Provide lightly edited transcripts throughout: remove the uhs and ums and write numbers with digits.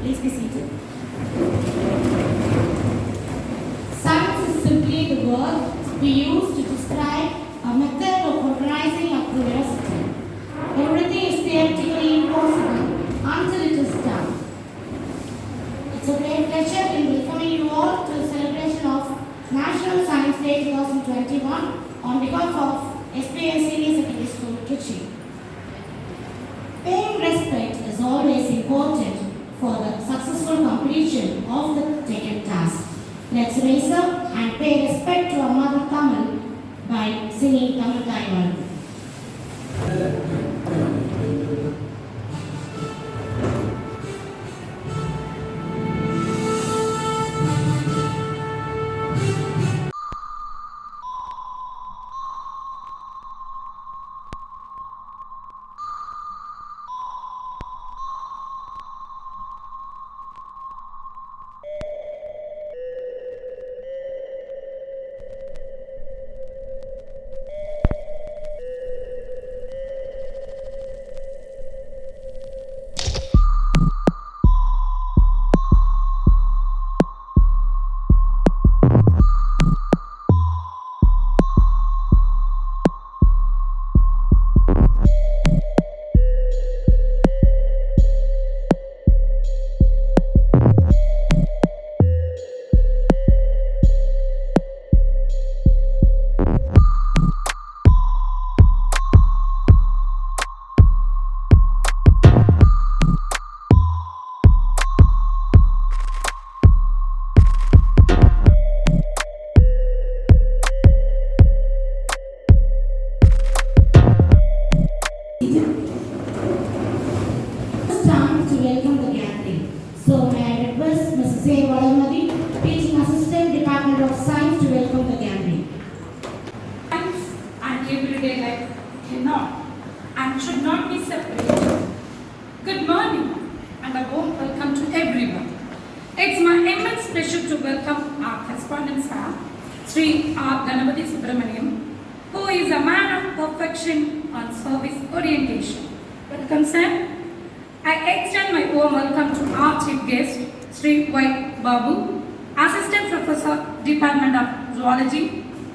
Please be seated. Science is simply the word we use to describe a method of organizing our curiosity. Everything is theoretically impossible until it is done. It's a great pleasure in welcoming you all to the celebration of National Science Day 2021 on behalf of SPA Senior Secondary School, Trichy. Paying respect is always important for the successful completion of the taken task. Let's raise up and pay respect to our mother Tamil by singing Tamil Taiwan.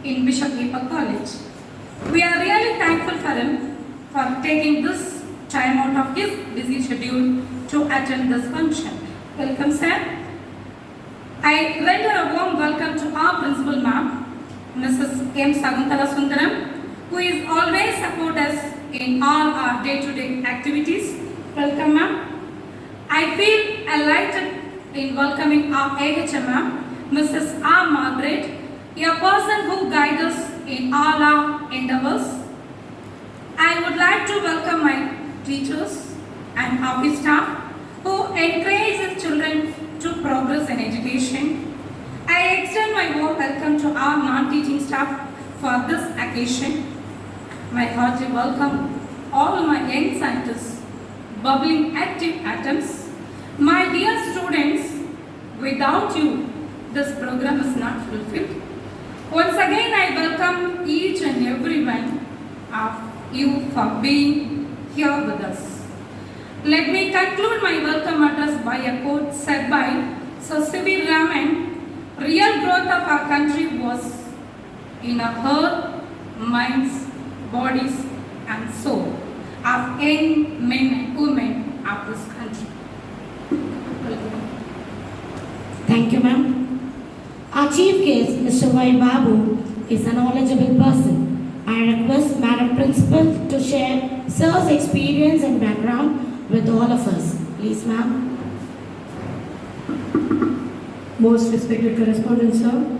In Bishop Heber College. We are really thankful for him for taking this time out of his busy schedule to attend this function. Welcome, sir. I render a warm welcome to our principal ma'am, Mrs. M. Saguntala Sundaram, who is always support us in all our day-to-day activities. Welcome, ma'am. I feel elated in welcoming our AHM ma'am, Mrs. R. Margaret, a person who guides us in all our endeavors. I would like to welcome my teachers and office staff who encourage the children to progress in education. I extend my warm welcome to our non-teaching staff for this occasion. My hearty welcome all my young scientists, bubbling active atoms. My dear students, without you, this program is not fulfilled. Once again, I welcome each and every one of you for being here with us. Let me conclude my welcome address by a quote said by Sir C.V. Raman, real growth of our country was in a heart, minds, bodies and soul of young men and women of this country. Thank you, ma'am. Our chief guest, Mr. Y. Babu, is a knowledgeable person. I request Madam Principal to share Sir's experience and background with all of us. Please, ma'am. Most respected correspondent, sir,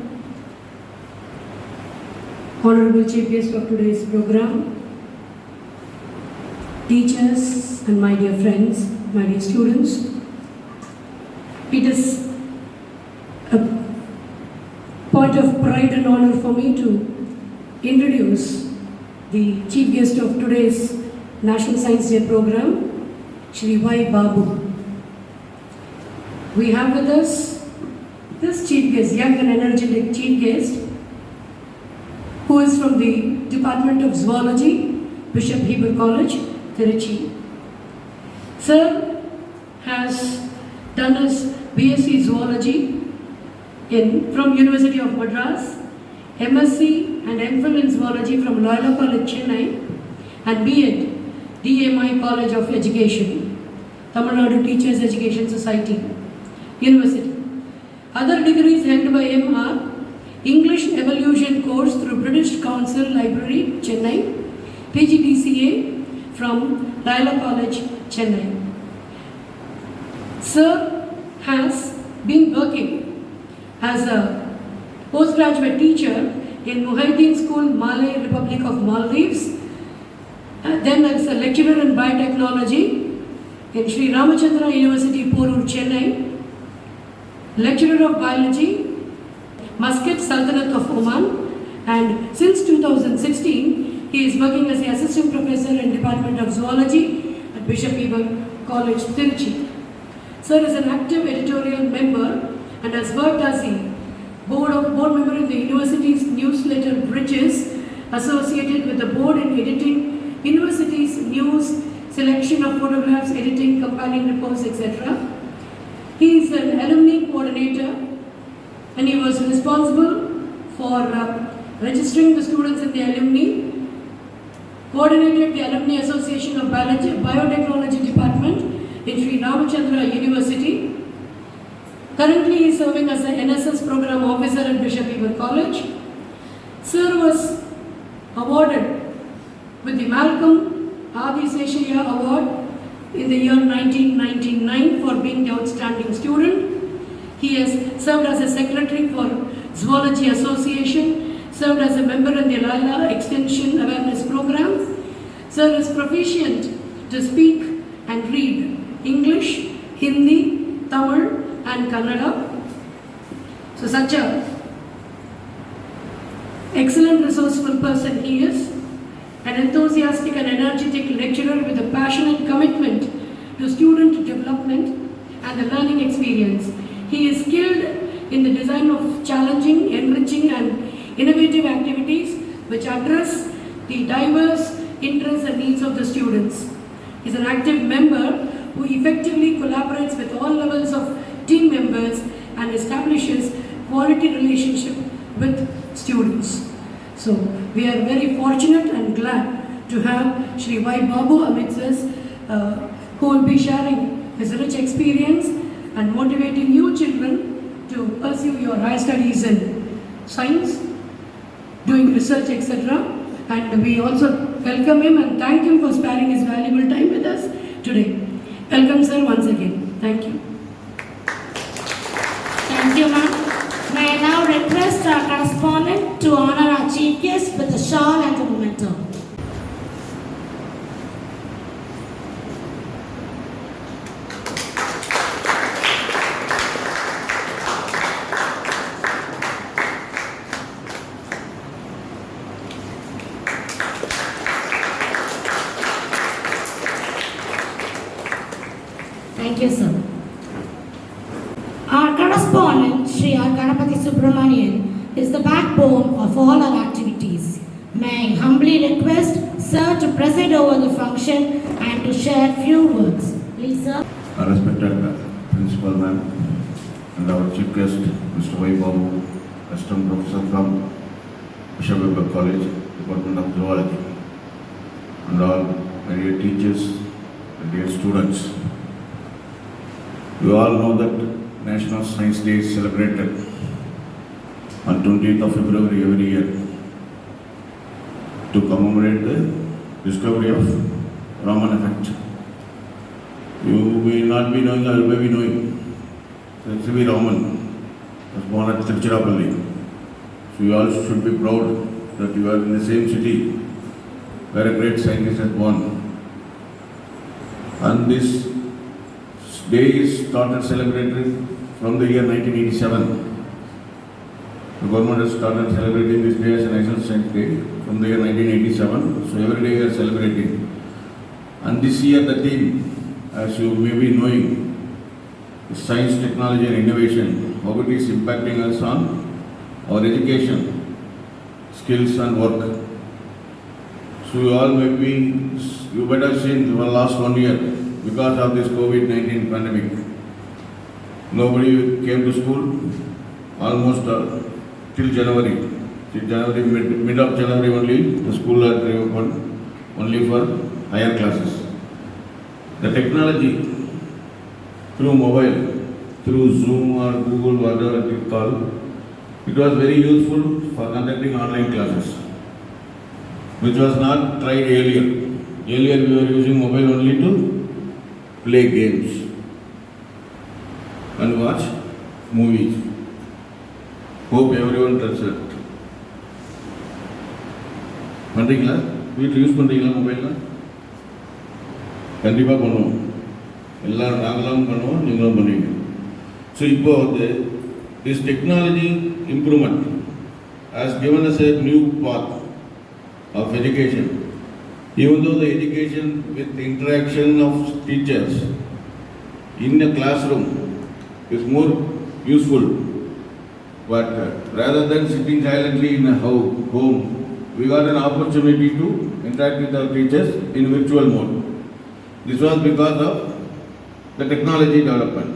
honorable chief guest of today's program, teachers and my dear friends, my dear students, it is a point of pride and honor for me to introduce the chief guest of today's National Science Day program, Shri Y. Babu. We have with us this chief guest, young and energetic chief guest, who is from the Department of Zoology, Bishop Heber College, Trichy. Sir has done his BSc Zoology from University of Madras, MSc and MPhil in Zoology from Loyola College, Chennai, and B.Ed, DMI College of Education, Tamil Nadu Teachers Education Society, University. Other degrees held by him are English Evolution course through British Council Library, Chennai, PGDCA from Loyola College, Chennai. Sir has been working as a postgraduate teacher in Muhyiddin School, Malay Republic of Maldives, then as a lecturer in biotechnology in Sri Ramachandra University, Porur, Chennai, lecturer of biology, Muscat Sultanate of Oman, and since 2016, he is working as the assistant professor in Department of Zoology at Bishop Eber College, Tiruchi. Sir is an active editorial member and has worked as the board member in the university's newsletter Bridges, associated with the board in editing university's news, selection of photographs, editing, companion reports, etc. He is an alumni coordinator and he was responsible for registering the students in the alumni, coordinated the Alumni Association of Biotechnology Department in Sri Ramachandra University. Currently he is serving as an NSS program officer at Bishop Eber College. Sir was awarded with the Malcolm Adi Seshaya Award in the year 1999 for being the outstanding student. He has served as a secretary for Zoology Association, served as a member in the Lala Extension Awareness Program. Sir is proficient to speak and read English, Hindi, Tamil and Kannada. So such a excellent resourceful person he is, an enthusiastic and energetic lecturer with a passionate commitment to student development and the learning experience. He is skilled in the design of challenging, enriching and innovative activities which address the diverse interests and needs of the students. He is an active member who effectively collaborates with all levels of team members and establishes quality relationship with students. So we are very fortunate and glad to have Shri Y. Babu amidst us, who will be sharing his rich experience and motivating you children to pursue your higher studies in science, doing research, etc. And we also welcome him and thank him for sparing his valuable time with us today. Welcome, sir, once again. Thank you. Thank you, ma'am. May I now request our correspondent to honor our chief guest with a shawl and a memento. Thank you, sir. Our correspondent, Sri R. Ganapathy Subramanian, is the backbone of all our activities. May I humbly request sir to preside over the function and to share few words. Please, sir. Our respected Principal Ma'am and our Chief Guest, Mr. Y. Babu, Assistant Professor from Bishop Eber College, Department of Zoology, and all my dear teachers and dear students. You all know that National Science Day is celebrated on 20th of February every year to commemorate the discovery of Raman effect. You may not be knowing or may be knowing that C.V. Raman was born at Tiruchirappalli. So you all should be proud that you are in the same city where a great scientist has born. And this day is started celebrated from the year 1987. The government has started celebrating this day as a National Science Day from the year 1987. So every day we are celebrating. And this year the theme, as you may be knowing, is science, technology and innovation, how it is impacting us on our education, skills and work. So you all may be, you better seen for the last 1 year because of this COVID-19 pandemic. Nobody came to school almost till January. Till January, mid of January only, the school had reopened only for higher classes. The technology through mobile, through Zoom or Google, whatever you call, it was very useful for conducting online classes, which was not tried earlier. Earlier we were using mobile only to play games and watch movies. Hope everyone does it. பண்ணுறீங்களா? வீட்டில் use பண்ணுறீங்களா மொபைலில்? கண்டிப்பாக பண்ணுவோம். எல்லாரும் நாங்களும் பண்ணுவோம், நீங்களும் பண்ணுவீங்க. ஸோ இப்போ வந்து this technology improvement has given us a new path of education. Even though the education with the interaction of teachers in a classroom is more useful, but rather than sitting silently in a home, we got an opportunity to interact with our teachers in virtual mode. This was because of the technology development.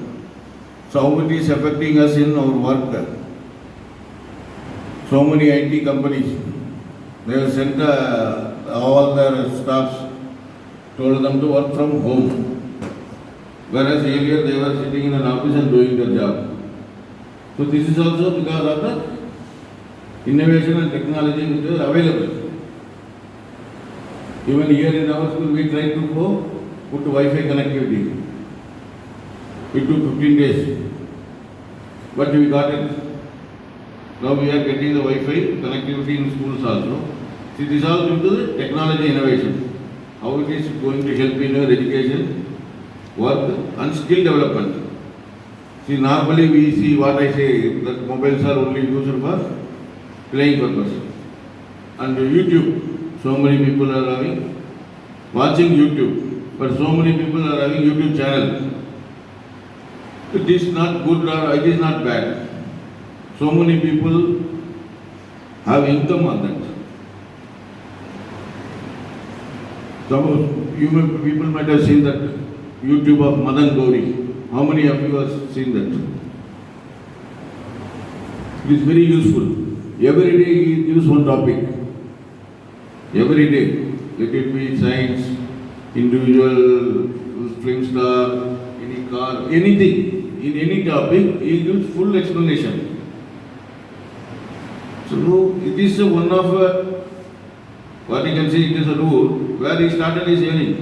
So how it is affecting us in our work. So many IT companies, they have sent all their staffs, told them to work from home. Whereas earlier they were sitting in an office and doing their job. So this is also because of the innovation and technology which is available. Even here in our school we tried to put Wi-Fi connectivity. It took 15 days, but we got it. Now we are getting the Wi-Fi connectivity in schools also. See, this is all due to the technology innovation. How it is going to help in your education, work and skill development. See, normally we see what I say, that mobiles are only used for playing purpose. And YouTube, so many people are watching YouTube, but so many people are having YouTube channel. It is not good or it is not bad. So many people have income on that. People might have seen that YouTube of Madan Gauri. How many of you have seen that? It is very useful. Every day he gives one topic. Every day. Let it be science, individual, film star, any car, anything. In any topic, he gives full explanation. So it is one of what you can say, it is a rule where he started his earning.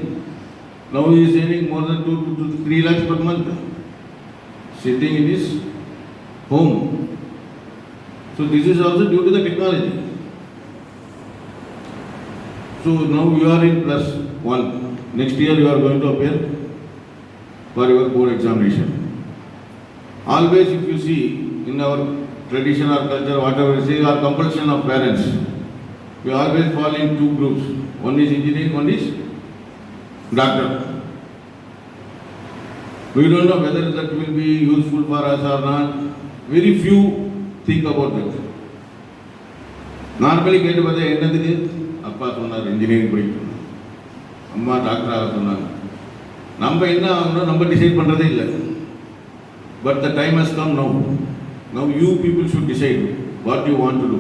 Now he is earning more than 2 to 3 lakhs per month, sitting in his home. So this is also due to the technology. So now you are in +1. Next year you are going to appear for your board examination. Always if you see in our tradition or culture, whatever we say, our compulsion of parents, we always fall in 2 groups. One is engineering, one is doctor. We don't know whether that will be useful for us or not. Very few think about that. Normally கேட்டு பார்த்தா என்னதுக்கு அப்பா சொன்னார் engineering படிக்கணும், அம்மா doctor ஆக சொன்னாங்க. நம்ம என்ன ஆகணும் நம்ம டிசைட் பண்ணுறதே இல்லை. But the time has come now. Now you people should decide what you want to do.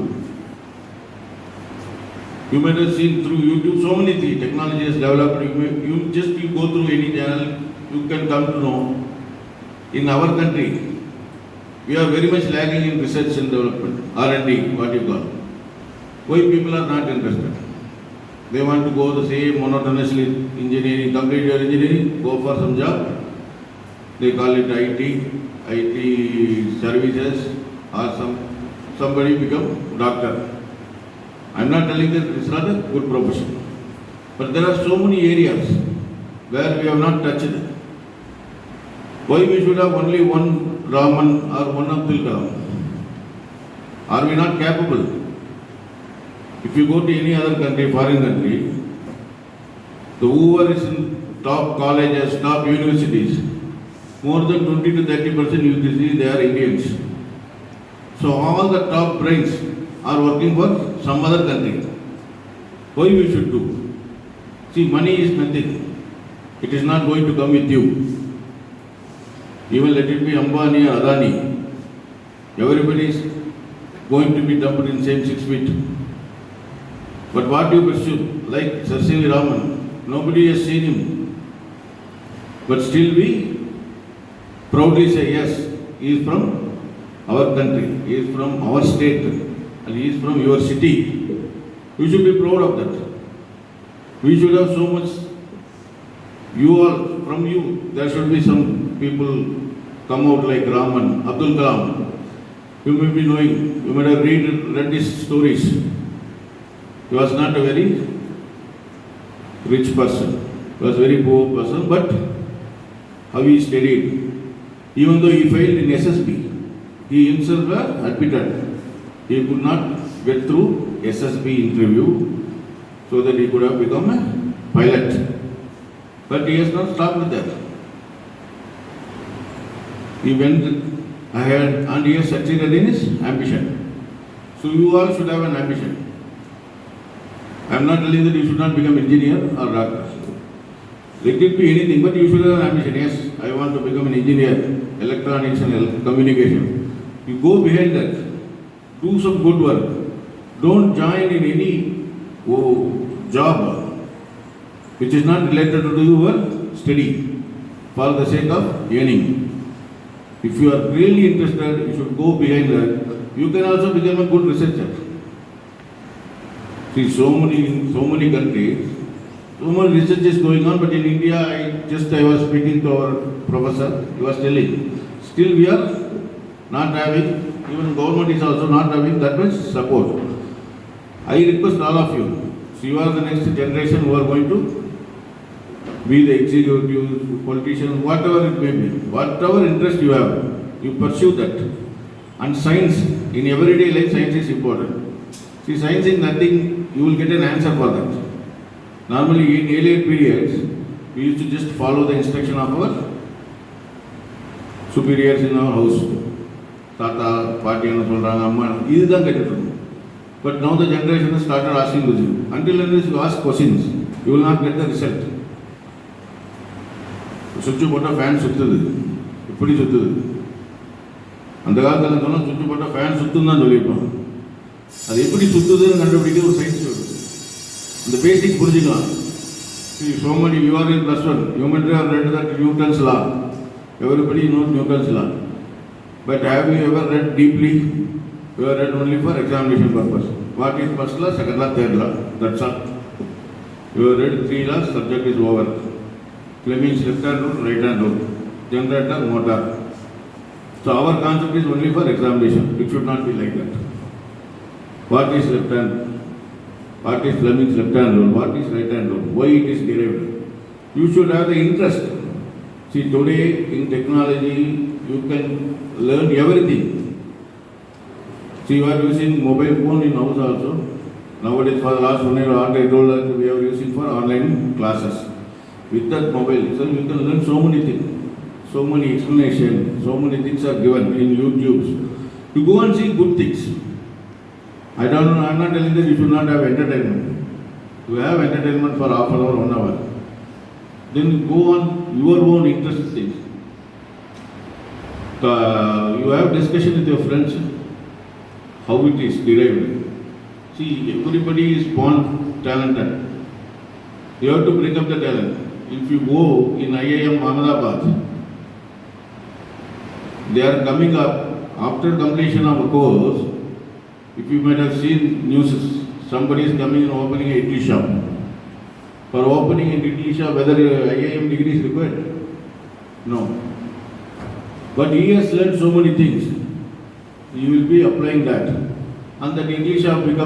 You might have seen through YouTube so many things. Technology has developed. You go through any channel, you can come to know. In our country, we are very much lagging in research and development, R&D, what you call. Why people are not interested? They want to go the same monotonously engineering, complete your engineering, go for some job. They call it IT services, or somebody become doctor. I am not telling that it's not a good profession, but there are so many areas where we have not touched. Why we should have only one Raman or one Abdul Kalam? Are we not capable? If you go to any other country, foreign country, whoever is in top colleges, top universities, more than 20 to 30% you can see they are Indians. So all the top brains are working for some other country. Why we should do? See, money is nothing. It is not going to come with you. Even let it be Ambani or Adani, everybody is going to be dumped in same 6 feet. But what do you pursue? Like Sir C.V. Raman, nobody has seen him. But still we proudly say, yes, he is from our country, he is from our state, and he is from your city. We should be proud of that. We should have so much, from you, there should be some people come out like Raman, Abdul Kalam. You may be knowing, you might have read his stories. He was not a very rich person, he was a very poor person, but how he studied. Even though he failed in SSB, he himself admitted he could not get through SSB interview so that he could have become a pilot. But he has not stopped with that. He went ahead and he has succeeded in his ambition. So you all should have an ambition. I am not telling that you should not become engineer or doctor. Let it be anything, but you should have an ambition. Yes, I want to become an engineer, electronics and communication. You go behind that. Do some good work. Don't join in any job which is not related to your study for the sake of earning. If you are really interested, you should go behind that. You can also become a good researcher. See, so many countries, so much research is going on, but in India, I was speaking to our professor, he was telling, still we are not having, even government is also not having that much support. I request all of you, so you are the next generation who are going to be the executives, politicians, whatever it may be, whatever interest you have, you pursue that. And science, in everyday life, science is important. See, science is nothing, you will get an answer for that. Normally, in earlier periods, we used to just follow the instruction of our superiors in our house. Tata, Paati, Solranga, Amma, this is the getting. But now the generation has started asking questions. Until unless you ask questions, you will not get the result. சுவிட்சு போட்டால் fan சுற்றுது, இப்படி சுற்றுது. அந்த காலத்தில் சொன்னால் சுவிட்சு போட்டால் ஃபேன் சுற்றுன்னு தான் சொல்லியிருப்போம். அது எப்படி சுற்றுதுன்னு கண்டுபிடிக்க ஒரு சயின்ஸ் வருது. இந்த பேசிக் புரிஞ்சுக்கலாம். So many, you are in +1, you might have read that Newton's law. Everybody knows Newton's law. But have you ever read deeply? You have read only for examination purpose. What is first law, second law, third law? That's all. You have read 3 laws, subject is over. Fleming's left-hand rule, right-hand rule. Generator, motor. So our concept is only for examination. It should not be like that. What is left-hand? What is Fleming's left-hand rule? What is right-hand rule? Why it is derived? You should have the interest. See, today in technology, you can learn everything. See, you are using mobile phone in house also. Nowadays, for the last 1 year, I told that we are using for online classes. With that mobile, so you can learn so many things, so many explanations, so many things are given in YouTube. You go and see good things. I am not telling that you should not have entertainment. You have entertainment for half an hour, 1 hour. Then go on your own interest things. You have discussion with your friends, how it is derived. See, everybody is born talented. You have to bring up the talent. If you go in IIM Ahmedabad, they are coming up after completion of a course. If you might have seen news, somebody is coming and opening an idli shop. For opening an idli shop, whether IIM degree is required? No. But he has learned so many things. He will be applying that. And that idli shop it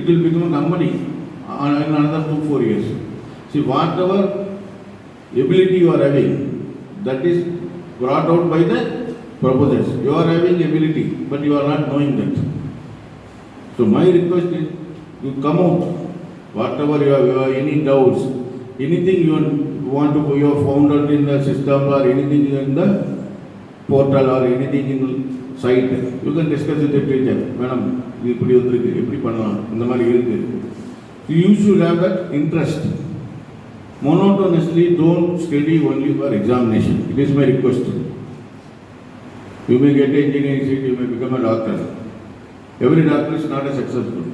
will become a company in another 2-4 years. See, whatever ability you are having, that is brought out by the proposers. You are having ability, but you are not knowing that. So my request is, you come out, whatever you have any doubts, anything you want to, you have found out in the system or anything in the portal or anything in the site, you can discuss with the teacher. Madam, you should have that interest. Monotonously don't study only for examination. It is my request. You may get engineering seat, you may become a doctor. Every doctor is not a successful.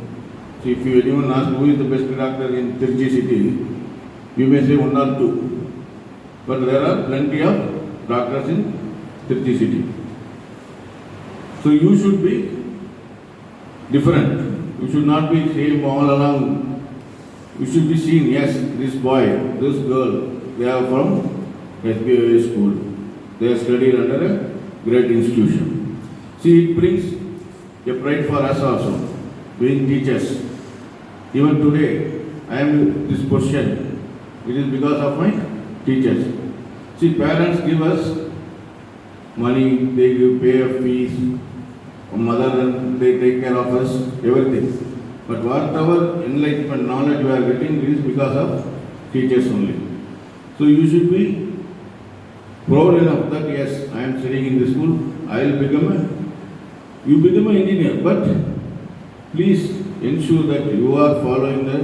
So if you anyone ask who is the best doctor in Tirchi city, you may say one or two. But there are plenty of doctors in Tirchi city. So you should be different. You should not be same all along. You should be seen, yes, this boy, this girl, they are from SBI school. They are studied under a great institution. See, it brings a pride for us also, being teachers. Even today, I am in this position. It is because of my teachers. See, parents give us money, they give pay of fees, mother, they take care of us, everything. But whatever enlightenment, knowledge we are getting is because of teachers only. So you should be proud enough that yes, I am studying in this school, I will you become an engineer, but please ensure that you are following the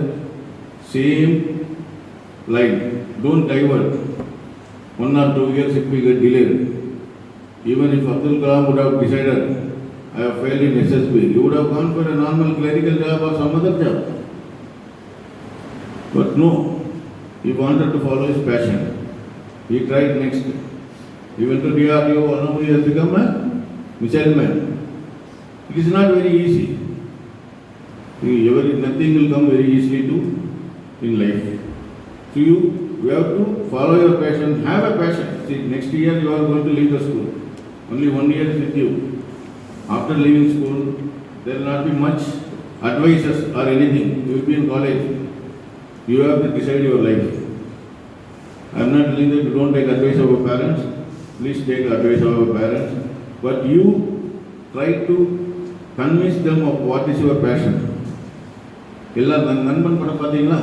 same line. Don't divert. 1 or 2 years it will get delayed. Even if Abdul Kalam would have decided, I have failed in SSB, you would have gone for a normal clerical job or some other job. But no, he wanted to follow his passion. He tried next. He went to DRDO, now he has become a missile man. It is not very easy. Nothing will come very easily in life. So you have to follow your passion, have a passion. See, next year you are going to leave the school. Only 1 year is with you. After leaving school, there will not be much advices or anything. You will be in college. You have to decide your life. I am not telling that you don't take advice of your parents. Please take advice of your parents. But you try to convince them of what is your passion. எல்லாம் நண்பன் படம் பார்த்தீங்களா?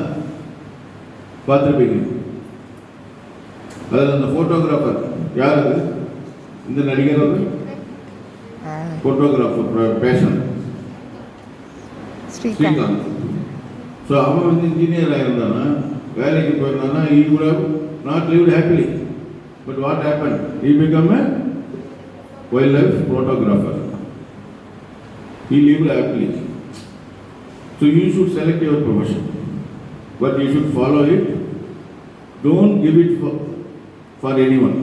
பார்த்துருப்பீங்க. அதில் அந்த photographer யார் அது? இந்த நடிகர் வந்து ஃபோட்டோகிராஃபர் பேஷன் ஸ்ரீகாந்த். ஸோ அவன் வந்து இன்ஜினியராக இருந்தானா, வேலைக்கு போயிருந்தானா, he would have not lived happily. But what happened? He became a wildlife photographer. He lived happily. So you should select your profession, but you should follow it. Don't give it for anyone.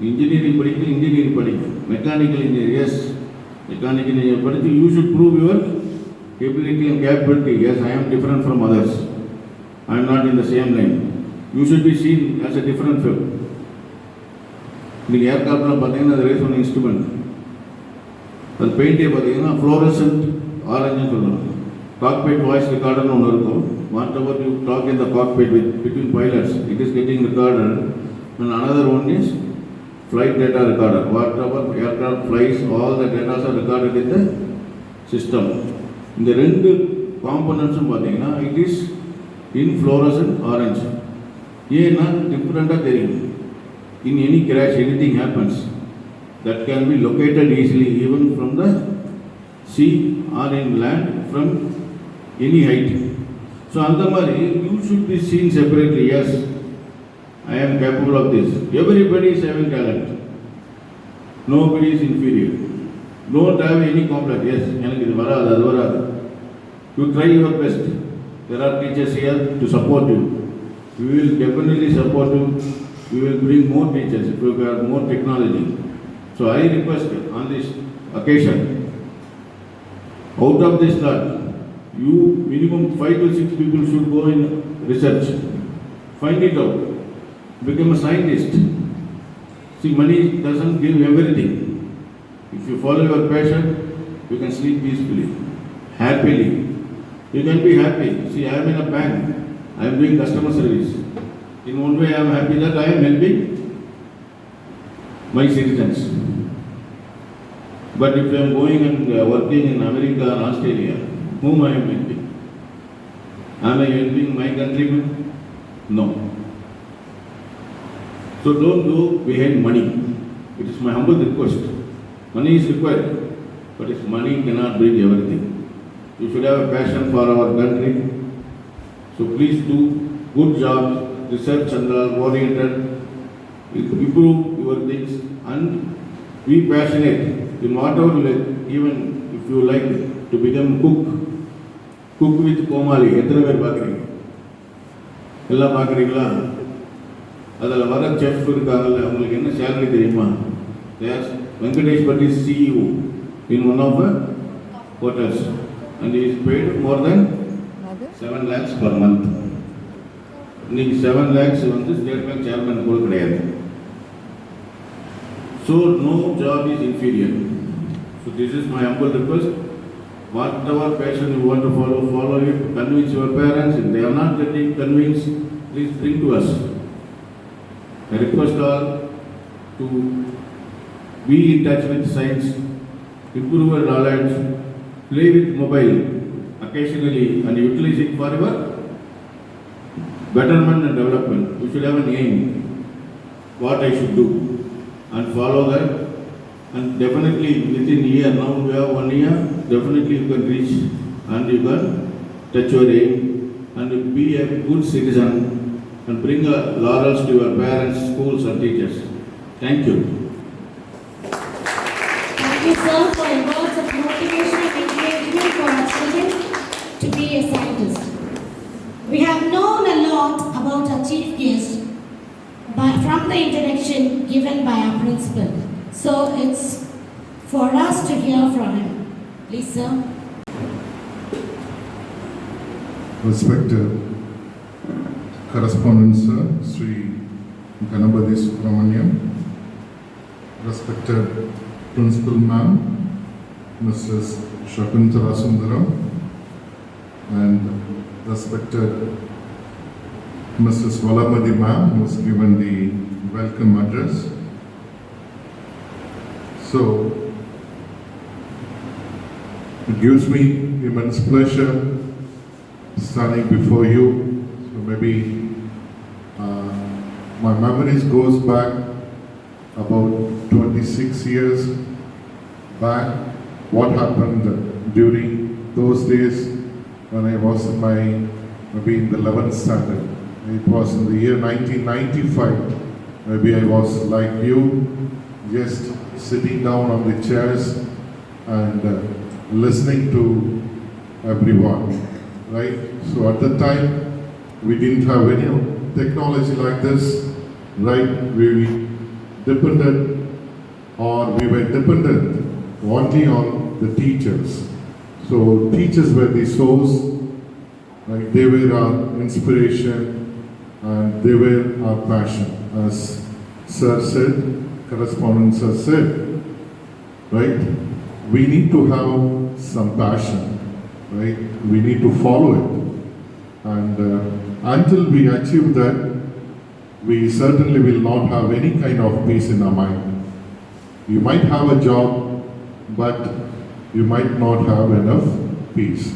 Engineering படிக்கணும், engineering படிக்கணும். Mechanical engineer, yes. Mechanical engineer படித்து you should prove your ability and capability. Yes, I am different from others. I am not in the same line. You should be seen as a different film. நீங்கள் ஏர்கிராஃப்ட்லாம் பார்த்தீங்கன்னா அது race பண்ண instrument. அது பெயிண்டே பார்த்தீங்கன்னா fluorescent ஆரஞ்சுன்னு சொல்லணும். காக்பைட் voice ரெக்கார்டர்னு ஒன்று இருக்கும். Whatever you talk in the cockpit between pilots, it is getting recorded. And another one is flight data recorder. Whatever aircraft flies, all the data are recorded in the system. இந்த ரெண்டு காம்பனன்ட்ஸும் பார்த்தீங்கன்னா it is in fluorescent orange. ஏன்னா டிஃப்ரெண்ட்டாக தெரியும். In any crash anything happens that can be located easily even from the sea or in land from any height. So அந்த மாதிரி you should be seen separately. Yes, I am capable of this. Everybody is having talent. Nobody is inferior. Don't have any complex. Yes, எனக்கு இது வராது, அது வராது. You try your best. There are teachers here to support you. We will definitely support you. We will bring more teachers if we have more technology. So I request on this occasion, out of this lot, you minimum 5 to 6 people should go in research. Find it out. Become a scientist. See, money doesn't give everything. If you follow your passion, you can sleep peacefully, happily. You can be happy. See, I am in a bank. I am doing customer service. In one way, I am happy that I am helping my citizens. But if I am going and working in America and Australia, whom I am helping? Am I helping my countrymen? No. So don't go behind money. It is my humble request. Money is required, but if money cannot bring everything. You should have a passion for our country. So please do good jobs, research and are oriented, improve your things and be passionate in whatever, even if you like to become cook with Komali, எத்தனை பேர் பார்க்குறீங்க? எல்லாம் பார்க்குறீங்களா? அதில் வர chef இருக்காங்கல்ல, அவங்களுக்கு என்ன சேலரி தெரியுமா? Venkatesh Bhatt is CEO in one of the hotels and he is paid more than 7 lakhs per month. இன்னைக்கு 7 lakhs வந்து ஸ்டேட் பேங்க் சேர்மன் கூட கிடையாது. So no job is inferior. So this is my humble request. Whatever passion you want to follow it. Convince your parents. If they are not getting convinced, please bring to us. I request all to be in touch with science, improve your knowledge, play with mobile occasionally and utilize it for your betterment and development. You should have an aim, what I should do, and follow that. And definitely within a year, now we have 1 year, definitely you can reach and you can touch your aim and be a good citizen and bring laurels to your parents, schools and teachers. Thank you. Thank you, sir, for your words of motivation and encouragement for our children to be a scientist. We have known a lot about our chief guest from the introduction given by our principal. So it's for us to hear from him. Please, sir. Respected correspondent sir, Sri Ganapathy Subramaniam, respected principal ma'am, Mrs. Shakuntala Sundaram, and respected Mrs. Valamadi ma'am, who has given the welcome address. So, it gives me immense pleasure standing before you. So maybe my memories goes back about 26 years back. What happened during those days when I was maybe in the 11th standard. It was in the year 1995. Maybe I was like you, just sitting down on the chairs and listening to everyone, right? So at the time, we didn't have any technology like this, right? We were dependent only on the teachers. So teachers were the source, right? They were our inspiration and they were our passion, as Sir said, correspondent Sir said, right? We need to have some passion, right? We need to follow it. And until we achieve that, we certainly will not have any kind of peace in our mind. You might have a job, but you might not have enough peace.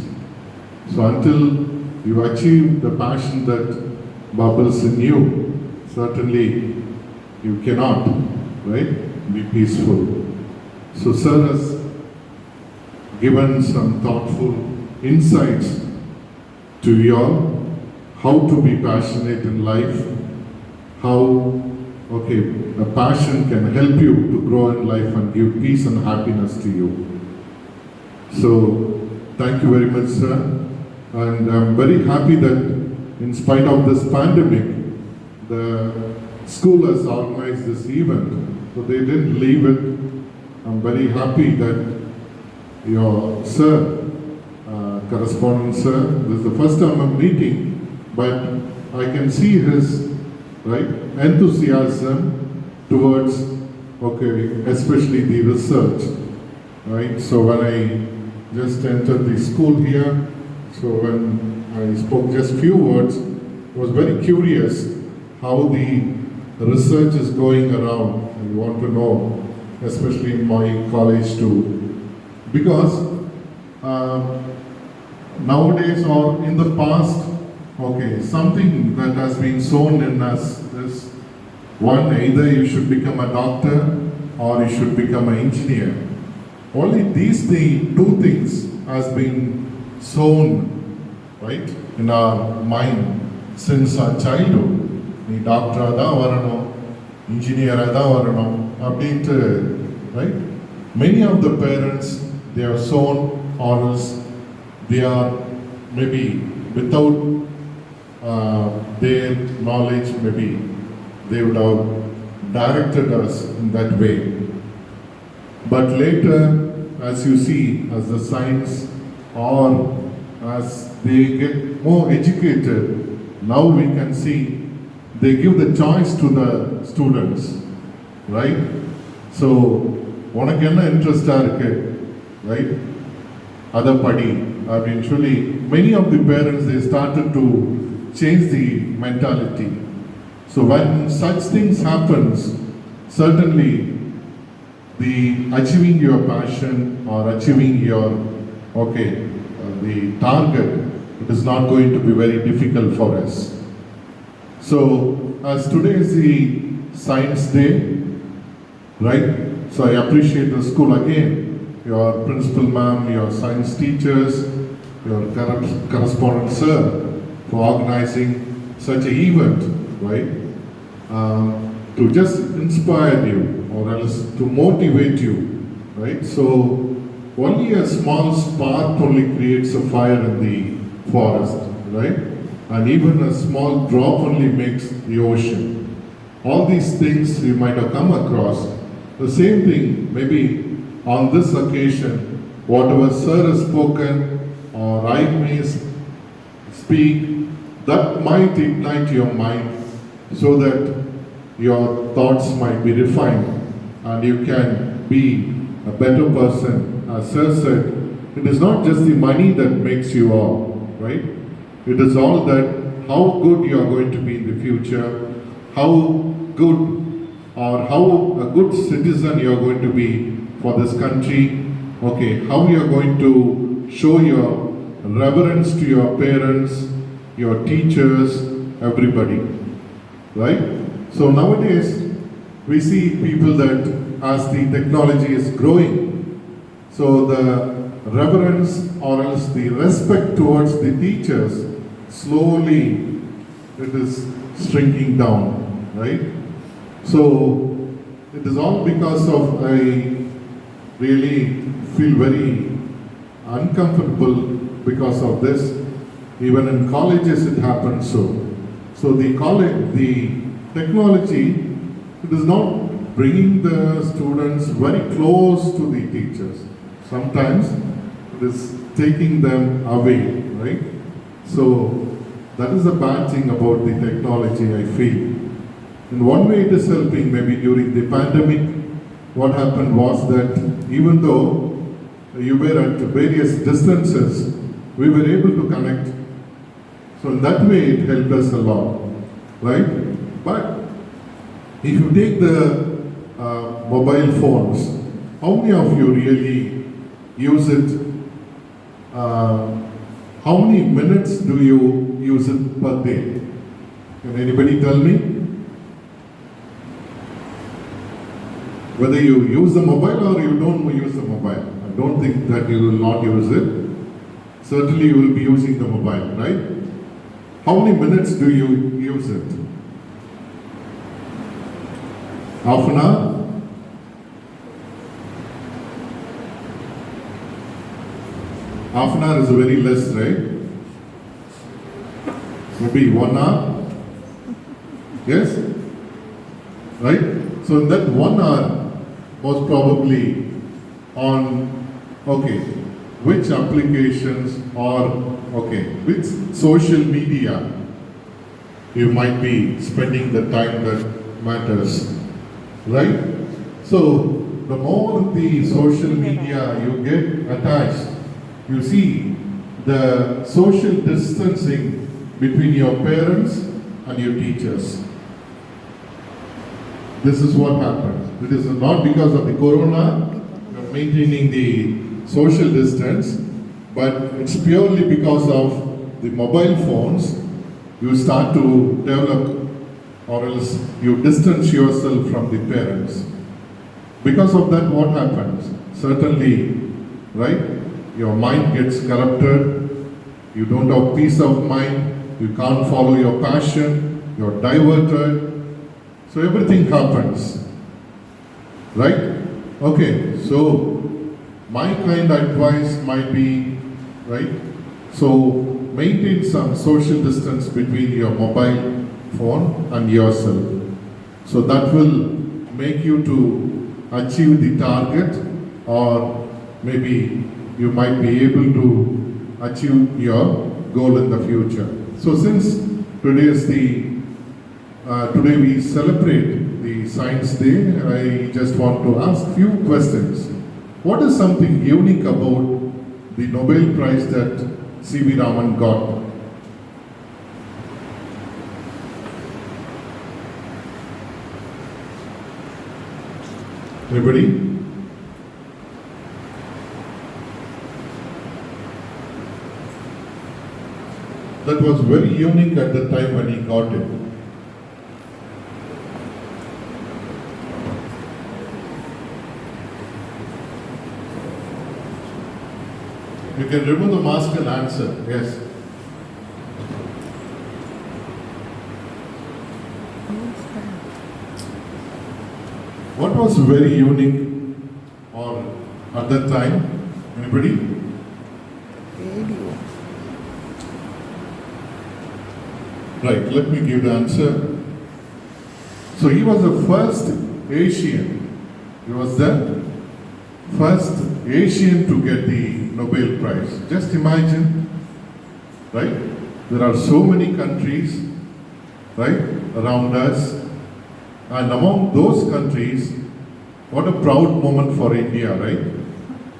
So until you achieve the passion that bubbles in you, certainly you cannot, right, be peaceful. So Sir has given some thoughtful insights to you all, how to be passionate in life, how a passion can help you to grow in life and give peace and happiness to you. So thank you very much, sir. And I'm very happy that in spite of this pandemic, the school has organized this event. So they didn't leave it. I'm very happy that your sir, correspondent sir, this is the first time I'm meeting, but I can see his enthusiasm towards especially the research, right? So when I just entered the school here, so when I spoke just few words, I was very curious how the research is going around. I want to know, especially in my college too, because nowadays or in the past, something that has been sown in us is one, either you should become a doctor or you should become an engineer. Only these two things has been sown, right, in our mind since our childhood. நீ டாக்டராக தான் வரணும், இன்ஜினியராக தான் வரணும் அப்படின்ட்டு, right? Many of the parents, they are sown or else they are maybe without their knowledge, maybe they would have directed us in that way. But later, as you see, as the science or as they get more educated, now we can see they give the choice to the students, right? So, உனக்கு என்ன இன்ட்ரெஸ்டாக இருக்கு, right? அதை படி அப்படின்னு சொல்லி many of the parents, they started to change the mentality. So when such things happens, certainly the achieving your passion or achieving your the target, it is not going to be very difficult for us. So as today is the science day, right? So I appreciate the school again, your principal ma'am, your science teachers, your correspondent sir, for organizing such an event, right? To just inspire you or else to motivate you, right? So only a small spark only creates a fire in the forest, right? And even a small drop only makes the ocean. All these things you might have come across. The same thing, maybe on this occasion, whatever sir has spoken or I may speak, that might ignite your mind so that your thoughts might be refined and you can be a better person. As sir said, it is not just the money that makes you all, right? It is all that how good you are going to be in the future, how good or how a good citizen you are going to be for this country, how you are going to show your reverence to your parents, your teachers, everybody, right? So nowadays we see people that as the technology is growing, so the reverence or else the respect towards the teachers, slowly it is shrinking down, right? So it is all because of, I really feel very uncomfortable because of this. Even in colleges it happens so. So the technology, it is not bringing the students very close to the teachers. Sometimes it is taking them away, right? So that is the bad thing about the technology, I feel. In one way it is helping, maybe during the pandemic, what happened was that even though you were at various distances, we were able to connect. So in that way it helped us a lot, right? But if you take the mobile phones, how many of you really use it? How many minutes do you use it per day? Can anybody tell me? Whether you use the mobile or you don't use the mobile. I don't think that you will not use it. Certainly you will be using the mobile, right? How many minutes do you use it? Half an hour? Half an hour is very less, right? Maybe 1 hour? Yes? Right? So in that 1 hour was probably on, which applications or, which social media you might be spending the time that matters, right? So the more the social media you get attached, you see the social distancing between your parents and your teachers. This is what happens. It is not because of the corona, you're maintaining the social distance, but it's purely because of the mobile phones. You start to develop or else you distance yourself from the parents. Because of that, what happens? Certainly, right? Your mind gets corrupted, you don't have peace of mind, you can't follow your passion, you're diverted, so everything happens. Right? Okay, so my kind advice might be, right? So maintain some social distance between your mobile phone and yourself. So that will make you to achieve the target, or maybe you might be able to achieve your goal in the future. So since today is today we celebrate the Science Day, I just want to ask few questions. What is something unique about the Nobel Prize that C.V. Raman got? Anybody? That was very unique at the time when he got it. You can remove the mask and answer. Yes. What was very unique or at that time? Anybody? Right, let me give the answer. So he was the first Asian. He was the first Asian to get the Nobel Prize. Just imagine, right? There are so many countries, right, around us. And among those countries, what a proud moment for India, right?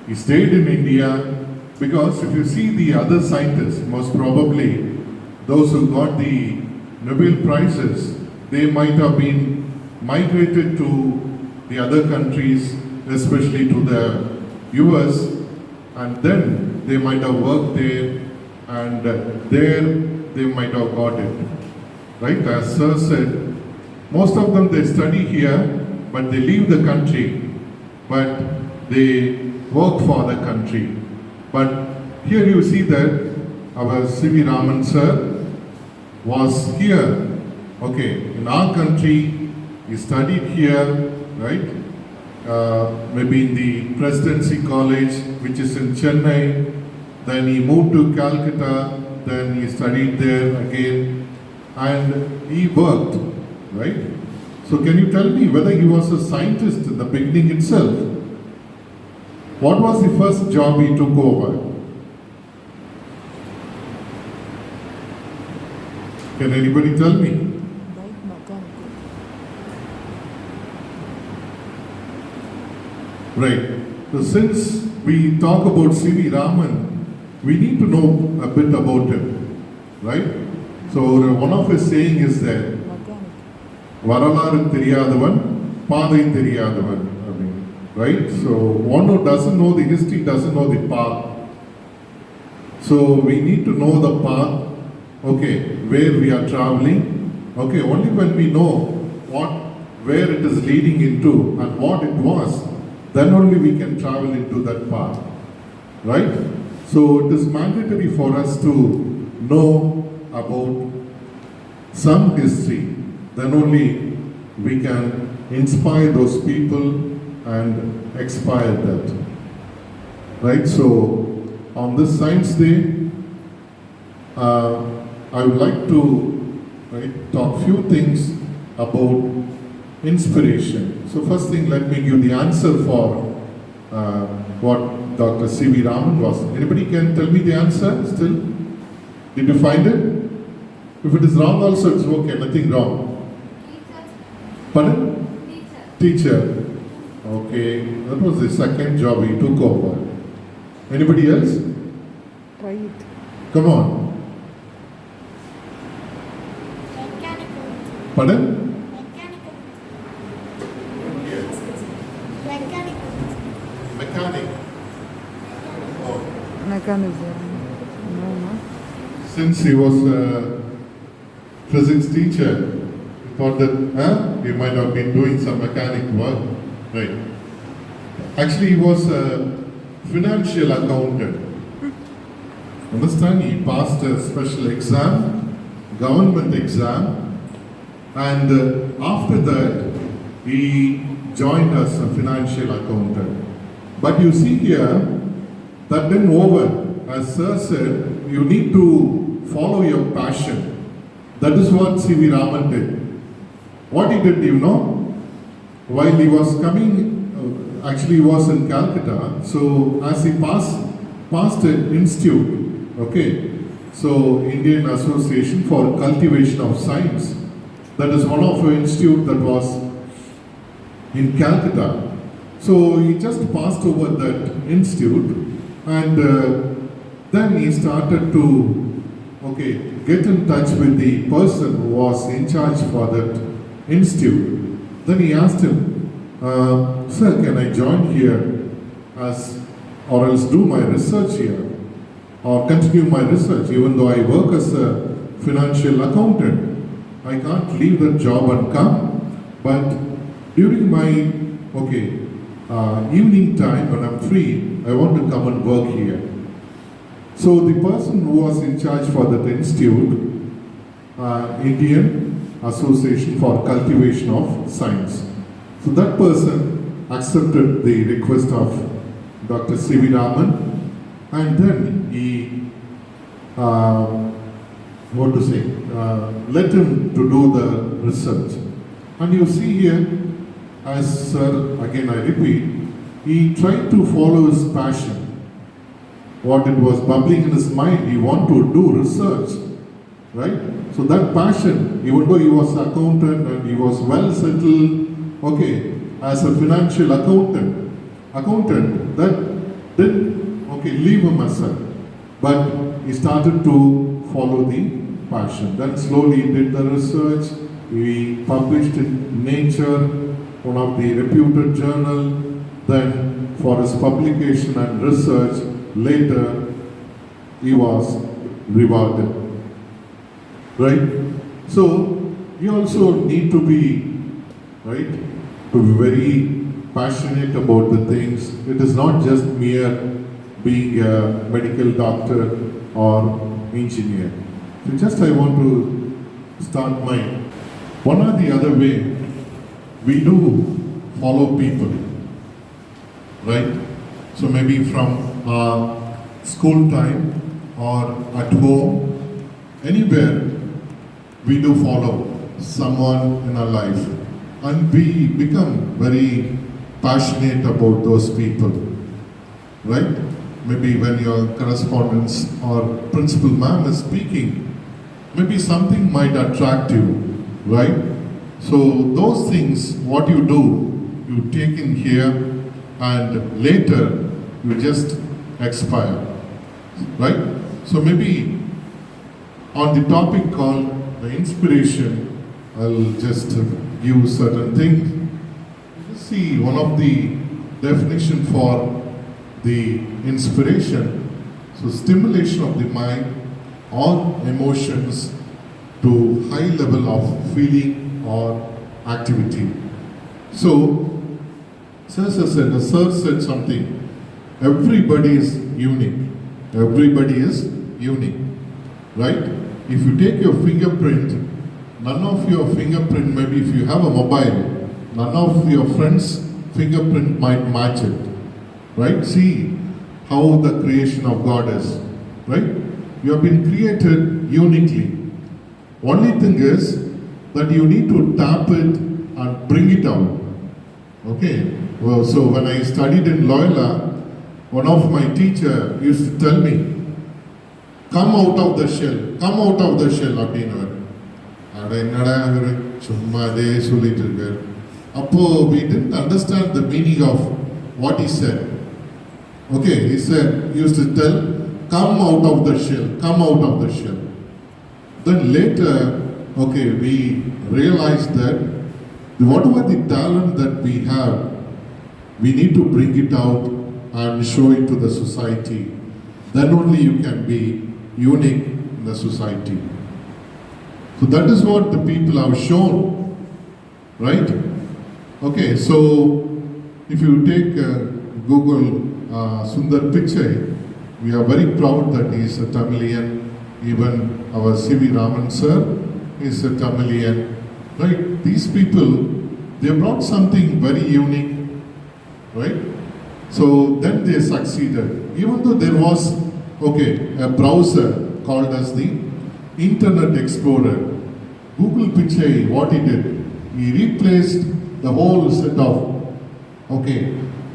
He stayed in India because if you see the other scientists, most probably those who got the Nobel Prizes, they might have been migrated to the other countries, especially to the US, and then they might have worked there, and there they might have got it. Right? As Sir said, most of them they study here, but they leave the country, but they work for the country. But here you see that our C.V. Raman sir was here, okay, in our country. He studied here, right? Maybe in the Presidency College, which is in Chennai. Then he moved to Calcutta, then he studied there again, and he worked, right? So can you tell me whether he was a scientist in the beginning itself? What was the first job he took over? Can anybody tell me? Right. So since we talk about C.V. Raman, we need to know a bit about him, right? So one of his saying is that Varalaru Theriyadavan, Paadai Theriyadavan. Right? So one who doesn't know the history doesn't know the path. So we need to know the path, okay, where we are traveling. Okay, only when we know where it is leading into and what it was, then only we can travel into that path. Right? So it is mandatory for us to know about some history. Then only we can inspire those people and expire that. Right? So on this Science Day, I would like to talk few things about inspiration. So first thing, let me give the answer for what Dr. C.V. Raman was. Anybody can tell me the answer still? Did you find it? If it is wrong also, it's okay, nothing wrong. Pardon? Teacher. Okay, that was the second job he took over. Anybody else? Try it. Come on. Mechanical. Pardon? Mechanical. Yes. Mechanical. Mechanic. Oh. Mechanism. No. Since he was a physics teacher, he thought that he might have been doing some mechanic work. Right. Actually, he was a financial accountant. Understand? He passed a special exam, government exam, And after that, he joined as a financial accountant. But you see here, that didn't over. As Sir said, you need to follow your passion. That is what C.V. Raman did. What he did, you know? While he was coming, actually he was in Calcutta, so as he passed an institute, okay, so Indian Association for Cultivation of Science, that is one of the institute that was in Calcutta. So he just passed over that institute, and then he started to, okay, get in touch with the person who was in charge for that institute. Then he asked him, sir, can I join here as, or else do my research here, or continue my research, even though I work as a financial accountant. I can't leave that job and come, but during my, evening time when I'm free, I want to come and work here. So the person who was in charge for that institute, Indian Association for Cultivation of Science. So that person accepted the request of Dr. C.V. Raman, and then he, let him to do the research. And you see here, as Sir, again I repeat, he tried to follow his passion. What it was bubbling in his mind, he wanted to do research, right? So that passion, even though he was an accountant and he was well settled, as a financial accountant, that didn't, leave him aside. But he started to follow the passion. Then slowly he did the research, he published in Nature, one of the reputed journal. Then for his publication and research, later he was rewarded. Right? So you also need to be, right, to be very passionate about the things. It is not just mere being a medical doctor or engineer. So just I want to start my, one or the other way, we do follow people, right? So maybe from our school time or at home, anywhere, we do follow someone in our life, and we become very passionate about those people, right? Maybe when your correspondence or principal ma'am is speaking, maybe something might attract you, right? So those things, what you do, you take in here, and later you just expire, right? So maybe on the topic called the inspiration, I'll just give certain things. See, one of the definition for the inspiration, so stimulation of the mind or emotions to high level of feeling or activity. So, Sir said something, everybody is unique. Everybody is unique, right? If you take your fingerprint, none of your fingerprint, maybe if you have a mobile, none of your friends' fingerprint might match it, right? See how the creation of God is, right? You have been created uniquely. Only thing is that you need to tap it and bring it out. Okay? Well, so when I studied in Loyola, one of my teacher used to tell me, come out of the shell, come out of the shell, அப்படின்னாரு. அட என்னடா இவரு சும்மா அதே சொல்லிட்டு இருக்காரு. அப்போ we didn't understand the meaning of what he said. Okay, he said, he used to tell, come out of the shell, come out of the shell. Then later, we realized that whatever the talent that we have, we need to bring it out and show it to the society. Then only you can be unique in the society. So that is what the people have shown, right? Okay, so if you take Google Sundar Pichai, we are very proud that he is a Tamilian. Even our C.V. Raman sir is a Tamilian. right? These people, they brought something very unique, right? So then they succeeded. Even though there was, a browser called as the Internet Explorer. Google Pichai, what he did, he replaced the whole set of,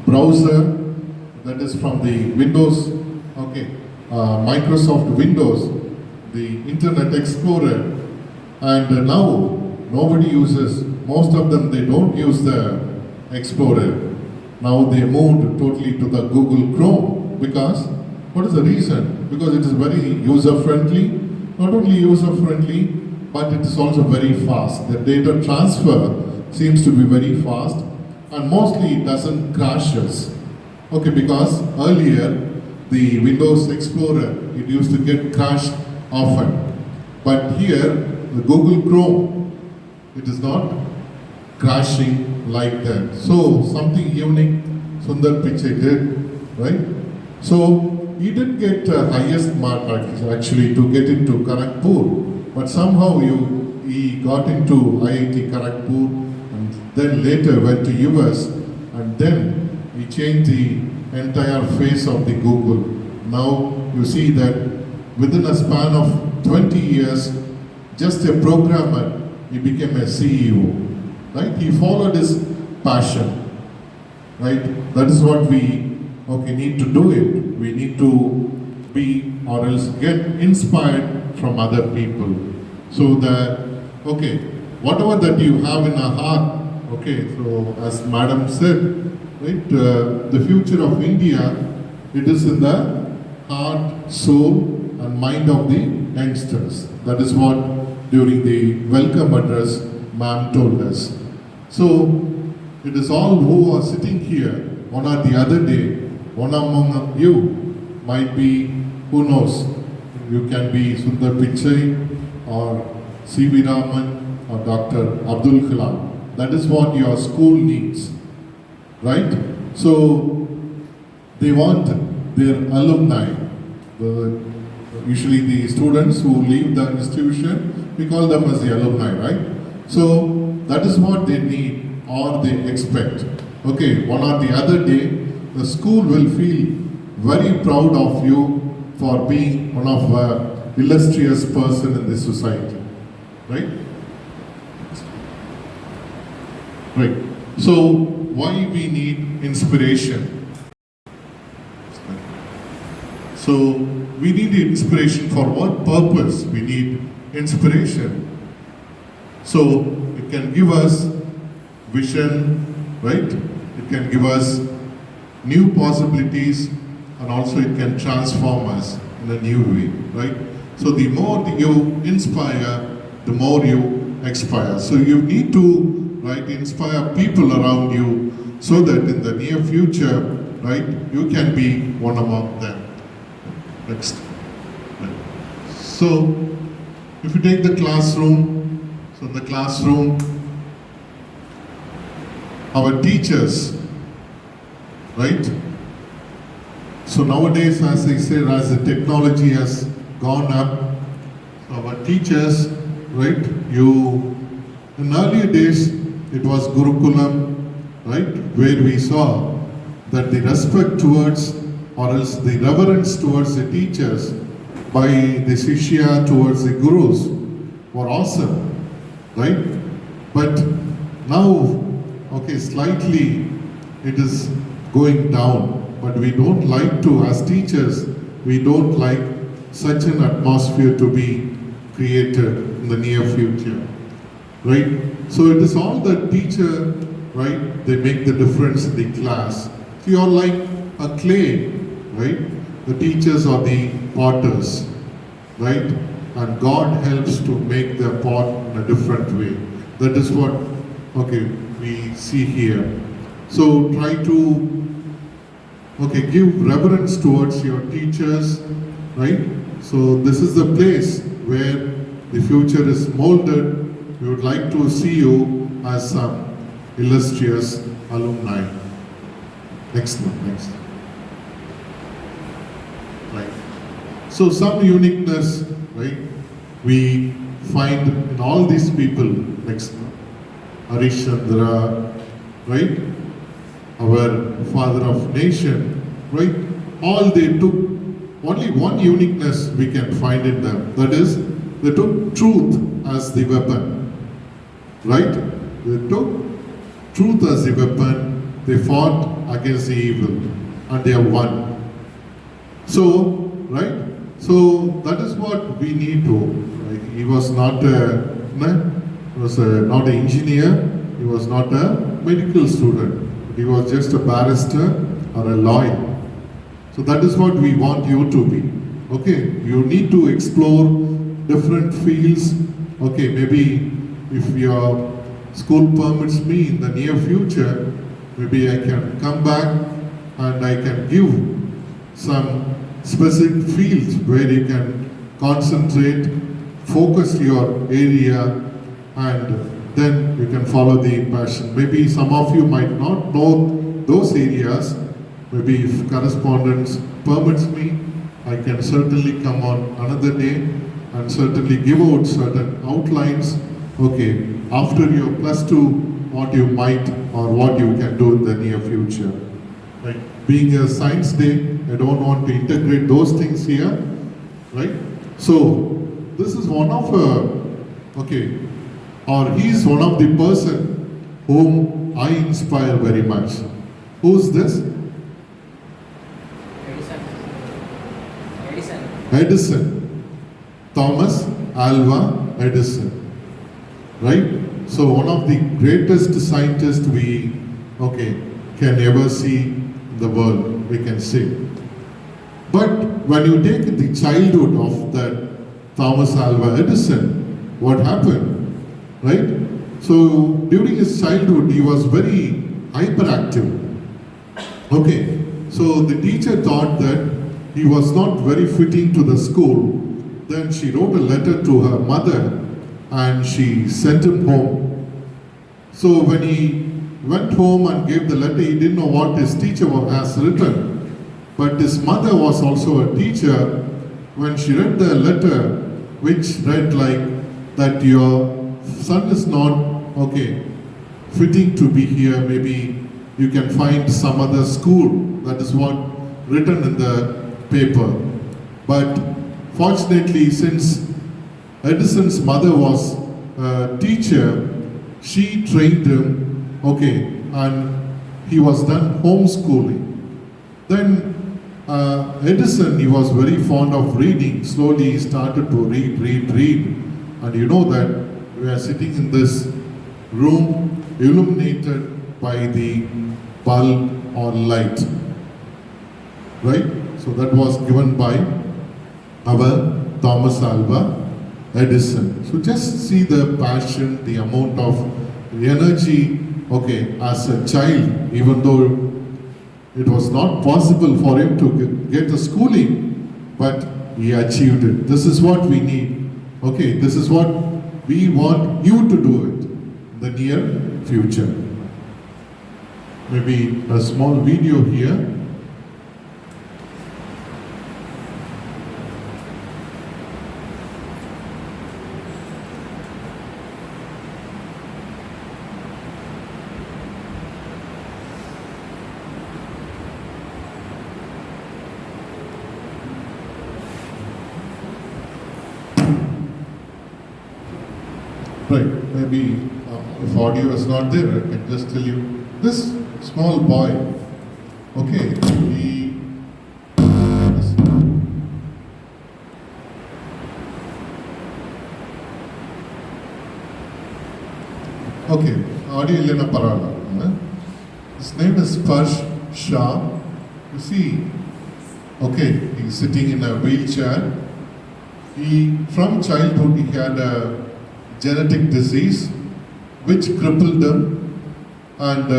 browser, that is from the Windows, Microsoft Windows, the Internet Explorer, and now nobody uses, most of them, they don't use the Explorer. Now they moved totally to the Google Chrome because, what is the reason? Because it is very user-friendly, not only user-friendly, but it is also very fast. The data transfer seems to be very fast and mostly it doesn't crashes. Because earlier the Windows Explorer, it used to get crashed often. But here, the Google Chrome, it is not crashing like that. So something unique Sundar Pichai did, right? So he didn't get highest mark actually to get into Kharagpur, but somehow he got into IIT Kharagpur and then later went to US and then he changed the entire face of the Google. Now you see that within a span of 20 years, just a programmer, he became a CEO. Right? He followed his passion. Right? That is what we need to do it. We need to be or else get inspired from other people. So that, whatever that you have in a heart, so as Madam said, right, the future of India, it is in the heart, soul and mind of the youngsters. That is what during the welcome address ma'am told us. So it is all who are sitting here, one or the other day, one among you might be, who knows, you can be Sundar Pichai or C.V. Raman or Dr. Abdul Kalam. That is what your school needs, right? So they want their alumni, usually the students who leave the institution, we call them as the alumni, right? So that is what they need or they expect. One or the other day, the school will feel very proud of you for being one of a illustrious person in this society, right? Right. So why we need inspiration? So we need inspiration for what purpose? We need inspiration. So it can give us vision, right? It can give us new possibilities and also it can transform us in a new way, right? So the more you inspire, the more you expire. So you need to, inspire people around you so that in the near future, you can be one among them. Next. So if you take the classroom, so in the classroom, our teachers, right? So nowadays, as I said, as the technology has gone up, so our teachers, right? In earlier days, it was Gurukulam, right? Where we saw that the respect towards, or else the reverence towards the teachers by the Shishya towards the Gurus were awesome, right? But now, slightly it is going down, but we don't like to, as teachers, we don't like such an atmosphere to be created in the near future, right? So it is all the teacher, right? They make the difference in the class. So you are like a clay, right? The teachers are the potters, right? And God helps to make the pot in a different way. That is what, we see here. So try to, give reverence towards your teachers, right? So this is the place where the future is molded. We would like to see you as some illustrious alumni. Next one, next. Right. So some uniqueness, right, we find in all these people, like Harishchandra, right? Our father of nation, right? All they took, only one uniqueness we can find in them. That is, they took truth as the weapon, right? They took truth as the weapon. They fought against the evil and they have won. So, right? So that is what we need to. Like, he was not not an engineer. He was not a medical student. He was just a barrister or a lawyer. So that is what we want you to be. Okay, you need to explore different fields. Okay, maybe if your school permits me in the near future, maybe I can come back and I can give some specific fields where you can concentrate, focus your area, and then you can follow the passion. Maybe some of you might not know those areas. Maybe if correspondence permits me, I can certainly come on another day and certainly give out certain outlines. Okay, after your +2, what you might or what you can do in the near future. Like being a science day, I don't want to integrate those things here, right? So this is one of he is one of the person whom I inspire very much. Who's this? Edison. Thomas Alva Edison. Right? So one of the greatest scientists we can ever see in the world, we can say. But when you take the childhood of that Thomas Alva Edison, what happened? Right? So during his childhood, he was very hyperactive. Okay, so the teacher thought that he was not very fitting to the school. Then she wrote a letter to her mother and she sent him home. So when he went home and gave the letter, he didn't know what his teacher has written. But his mother was also a teacher. When she read the letter, which read like that your son is not fitting to be here, maybe you can find some other school. That is what written in the paper. But fortunately, since Edison's mother was a teacher, she trained him, and he was done homeschooling. Then Edison, he was very fond of reading. Slowly he started to read. And you know that we are sitting in this room illuminated by the bulb or light. Right? So that was given by our Thomas Alva Edison. So just see the passion, the amount of energy, as a child, even though it was not possible for him to get a schooling, but he achieved it. This is what we need. This is what we want you to do it in the near future. Maybe a small video here. Right, maybe if audio is not there, I can just tell you. This small boy, he audio illena parala. His name is Sparsh Shah. You see, he's sitting in a wheelchair. From childhood, he had a genetic disease which crippled him, and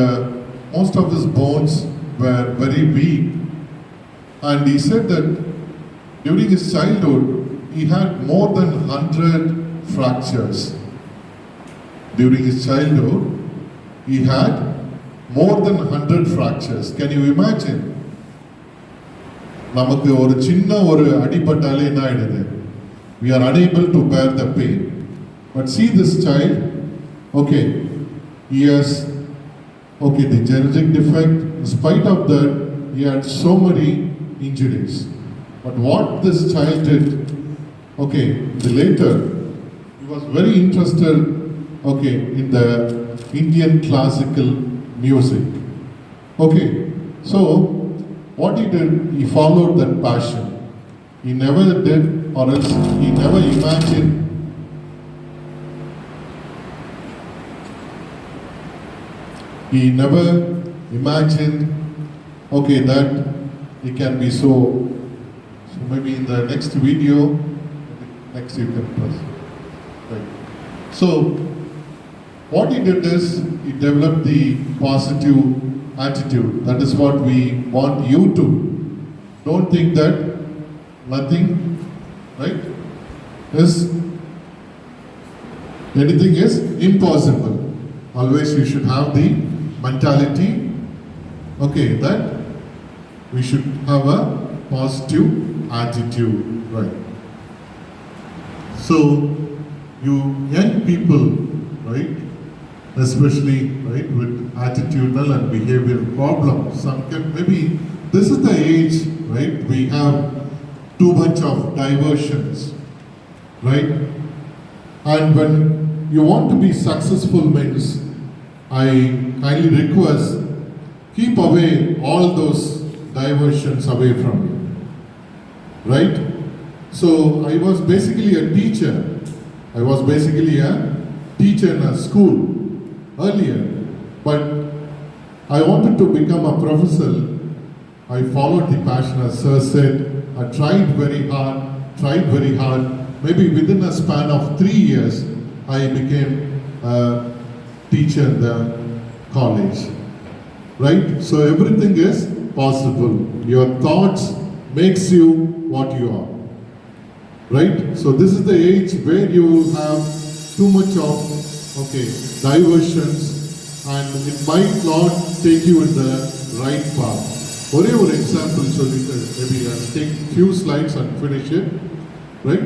most of his bones were very weak. And he said that during his childhood, he had more than 100 fractures. During his childhood, he had more than 100 fractures. Can you imagine? நமக்கு ஒரு சின்ன ஒரு அடிபட்டாலே என்ன ஆயிடுது? We are unable to bear the pain. But see this child, Okay, he has, okay, the genetic defect, in spite of that, he had so many injuries. But what this child did, okay, the later, he was very interested, okay, in the Indian classical music. Okay, so what he did, he followed that passion. He never did, or else he never imagined. He never imagined, okay, that he can be so. So maybe in the next video, next you can press. Right. So what he did is he developed the positive attitude. That is what we want you to. Don't think that nothing, right, is anything is impossible. Always you should have the mentality, okay, that we should have a positive attitude, right? So, you young people, right, especially, right, with attitudinal and behavioral problems, some can, maybe this is the age, right, we have too much of diversions, right? And when you want to be successful means, I kindly request, keep away all those diversions away from you. Right? So I was basically a teacher. I was basically a teacher in a school earlier. But I wanted to become a professor. I followed the passion, as Sir said. I tried very hard. Maybe within a span of 3 years, I became a teacher in the college, right? So everything is possible. Your thoughts makes you what you are, right? So this is the age where you have too much of, okay, diversions, and it might not take you in the right path. One example, maybe I'll take few slides and finish it, right?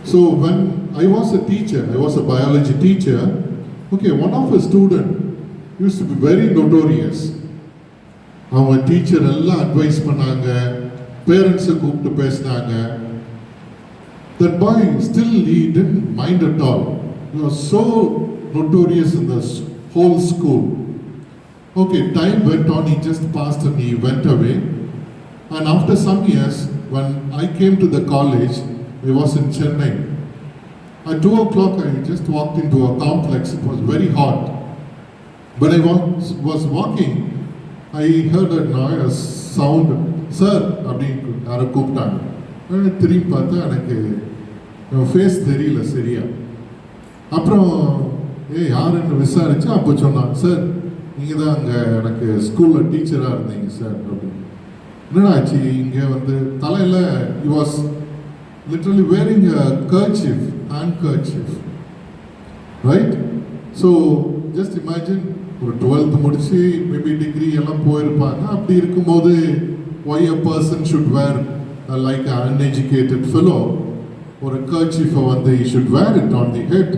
So when I was a teacher, I was a biology teacher. Okay, one of a student used to be very notorious. அவங்க teacher எல்லாம் advice பண்ணாங்க, பேரண்ட்ஸை கூப்பிட்டு பேசினாங்க. That boy still he didn't mind at all. He was so notorious in the whole school. Okay, time went on, he just passed and he went away. And after some years, when I came to the college, I was in Chennai. At 2 o'clock, I just walked into a complex. It was very hot. When I was walking, I heard a noise, sound. Sir, அப்படின்னு யாரை கூப்பிட்டாங்க. திரும்பி பார்த்தா எனக்கு face தெரியல சரியா. அப்புறம் யாருன்னு விசாரிச்சா அப்போ சொன்னாங்க, சார் நீங்கள் தான் அங்கே எனக்கு ஸ்கூலில் டீச்சராக இருந்தீங்க சார் அப்படின்னு. என்னடா ஆச்சு இங்கே வந்து தலையில் he was literally wearing a handkerchief, right? So just imagine ஒரு 12th முடிச்சு மேபி டிகிரி எல்லாம் போயிருப்பாங்க. அப்படி இருக்கும்போது why a person should wear like an uneducated fellow ஒரு kerchief வந்து he should wear it on the head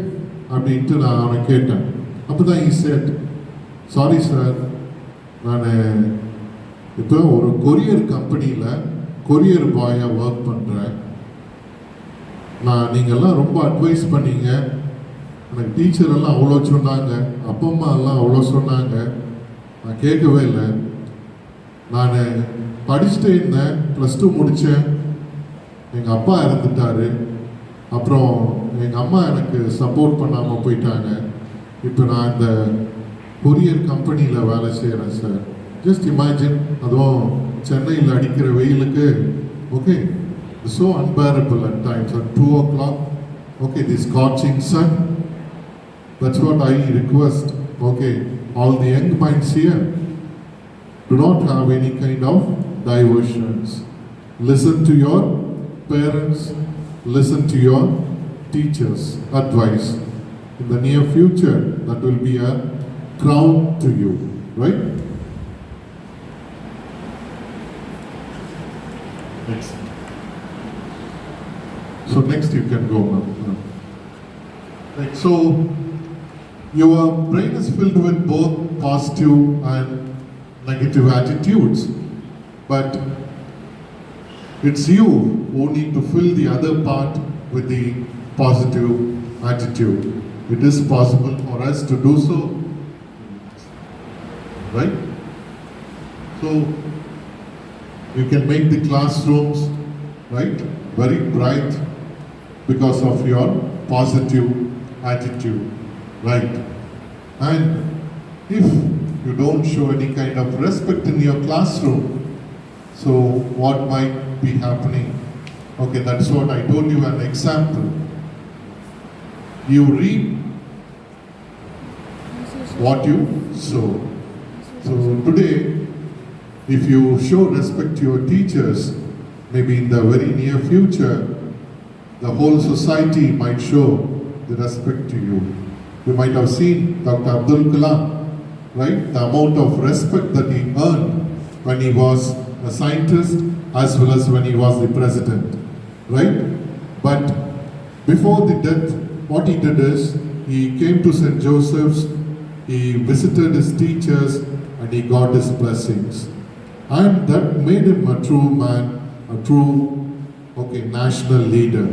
அப்படின்ட்டு நான் அவனை கேட்டேன். அப்போ தான் he said, sorry சார், நான் இப்போ ஒரு கொரியர் கம்பெனியில் கொரியர் பாயாக ஒர்க் பண்ணுறேன். நீங்கள்லாம் ரொம்ப அட்வைஸ் பண்ணீங்க, எனக்கு டீச்சர் எல்லாம் அவ்வளோ சொன்னாங்க, அப்பா அம்மா எல்லாம் அவ்வளோ சொன்னாங்க, நான் கேட்கவே இல்லை. நான் படிச்சுட்டே இருந்தேன், +2 முடித்தேன், எங்கள் அப்பா இறந்துட்டார். அப்புறம் எங்கள் அம்மா எனக்கு சப்போர்ட் பண்ணாமல் போயிட்டாங்க. இப்போ நான் இந்த கொரியர் கம்பெனியில் வேலை செய்கிறேன் சார். ஜஸ்ட் இமேஜின், அதுவும் சென்னையில் அடிக்கிற வெயிலுக்கு, okay, so unbearable at times. At 2 o'clock, okay, the scorching sun. That's what I request, okay, all the young minds here, do not have any kind of diversions. Listen to your parents, listen to your teachers' advice. In the near future, that will be a crown to you, right? Next. So next you can go now. Right. So your brain is filled with both positive and negative attitudes, but it's you who need to fill the other part with the positive attitude. It is possible for us to do so, right? So you can make the classrooms, right, very bright because of your positive attitude, right? And if you don't show any kind of respect in your classroom, so what might be happening? Okay, that's what I told you an example. You reap what you sow. So today, if you show respect to your teachers, maybe in the very near future, the whole society might show the respect to you. You might have seen Dr. Abdul Kalam, right? The amount of respect that he earned when he was a scientist as well as when he was the president, right? But before the death, what he did is, he came to St. Joseph's, he visited his teachers, and he got his blessings. And that made him a true man, a true, national leader.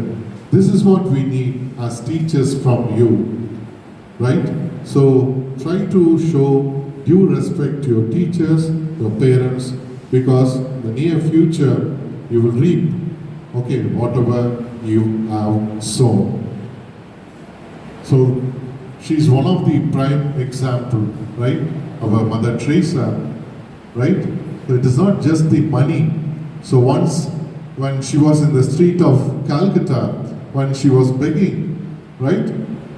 This is what we need as teachers from you, right? So try to show due respect to your teachers, your parents, because in the near future you will reap, whatever you have sown. So she's one of the prime example, right? Our Mother Teresa, right? So it is not just the money. So once when she was in the street of Calcutta, when she was begging, right?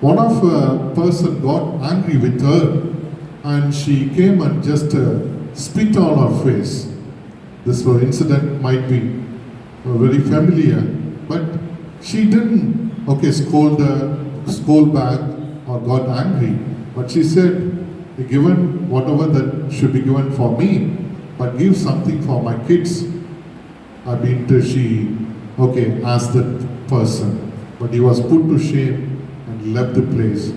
One of a person got angry with her and she came and just spit on her face. This incident might be very familiar, but she didn't, scold back or got angry. But she said, given whatever that should be given for me, but give something for my kids. She asked that person, but he was put to shame and left the place.